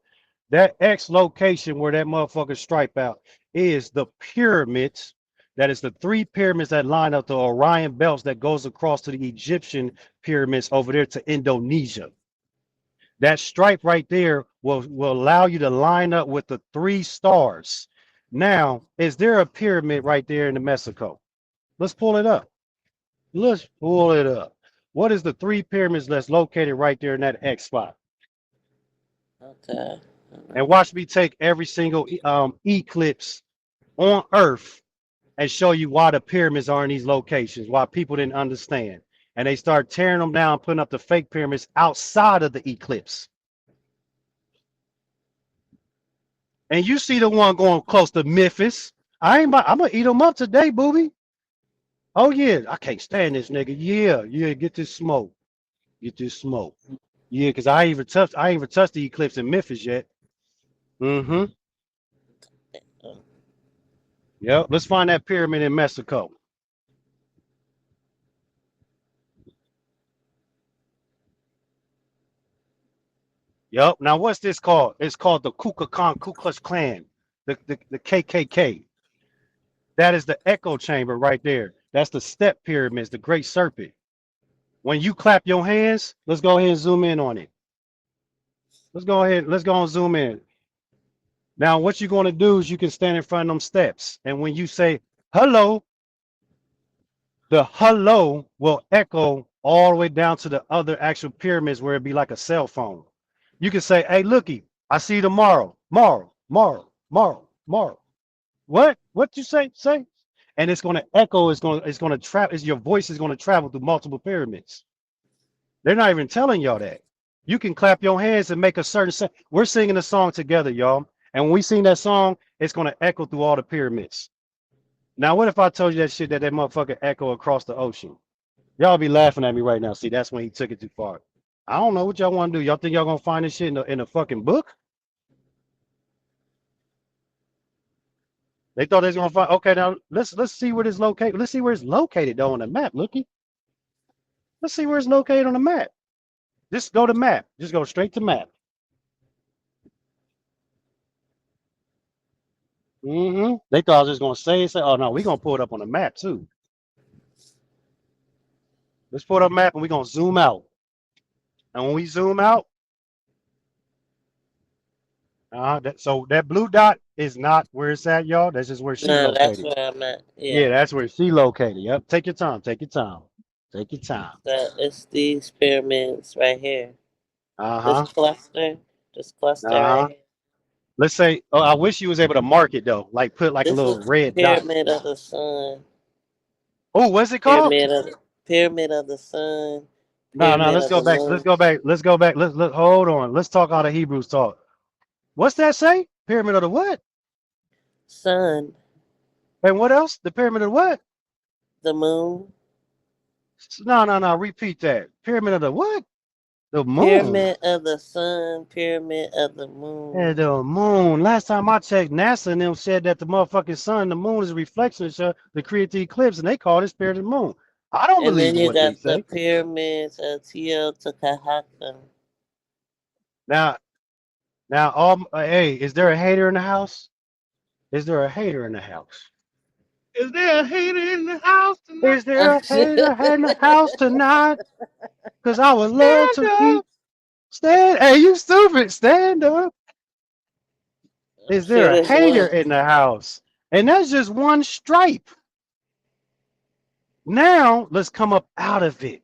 That X location where that motherfucker stripe out is the pyramids. That is the 3 pyramids that line up the Orion belts that goes across to the Egyptian pyramids over there to Indonesia. That stripe right there will allow you to line up with the 3 stars. Now, is there a pyramid right there in the Mexico? Let's pull it up. Let's pull it up. What is the 3 pyramids that's located right there in that X spot? Okay. And watch me take every single eclipse on Earth and show you why the pyramids are in these locations, why people didn't understand. And they start tearing them down, putting up the fake pyramids outside of the eclipse. And you see the one going close to Memphis. I'm gonna eat them up today, booby. Oh yeah, I can't stand this nigga. Yeah, get this smoke. Get this smoke. Yeah, because I ain't even touched the eclipse in Memphis yet. Mm-hmm. Yep. Let's find that pyramid in Mexico. Yep. Now what's this called? It's called the Ku Klux Klan, the KKK. That is the echo chamber right there. That's the step pyramids, the Great Serpent. When you clap your hands, let's go ahead and zoom in on it. Let's go and zoom in. Now, what you're going to do is you can stand in front of them steps. And when you say hello, the hello will echo all the way down to the other actual pyramids where it'd be like a cell phone. You can say, hey, looky, I see you tomorrow. Tomorrow. What you say? And it's going to echo, it's going to travel, your voice is going to travel through multiple pyramids. They're not even telling y'all that. You can clap your hands and make a certain sound. We're singing a song together, y'all. And when we sing that song, it's going to echo through all the pyramids. Now, what if I told you that shit that motherfucker echo across the ocean? Y'all be laughing at me right now. See, that's when he took it too far. I don't know what y'all want to do. Y'all think y'all going to find this shit in a fucking book? They thought they was going to find. Okay, now let's see where this located. Let's see where it's located, though, on the map. Looky. Let's see where it's located on the map. Just go to map. Just go straight to map. They thought I was just gonna say, oh no, we're gonna pull it up on the map too. Let's pull it up map and we're gonna zoom out. And when we zoom out, so that blue dot is not where it's at, y'all. That's just where she's No, that's located. where I'm at. Yeah, Yeah. that's where she located. Yep. Take your time. Take your time. It's these pyramids right here. Uh-huh. This cluster Uh-huh. right here. Let's say, oh, I wish you was able to mark it though, like put like a This little is red dot. Pyramid of the Sun. Oh, what's it called? Pyramid of the Sun. No, Pyramid let's of go the back. Moon. Let's go back. Let's hold on. Let's talk how the Hebrews talk. What's that say? Pyramid of the what? Sun. And what else? The pyramid of what? The Moon. No. Repeat that. Pyramid of the what? The moon. Pyramid of the Sun. Pyramid of the Moon. And the moon. Last time I checked, NASA and them said that the motherfucking sun, the moon is a reflection to create the eclipse, and they call it spirit of the moon. I don't And believe then in you what they got the say. pyramids of Teotihuacan. Now, hey, is there a hater in the house? Is there a hater in the house? Is there a hater in the house tonight? Is there a hater in the house tonight? Because I would love to be. Hey, you stupid. Stand up. Is there a There's hater one. in the house? And that's just one stripe. Now, let's come up out of it.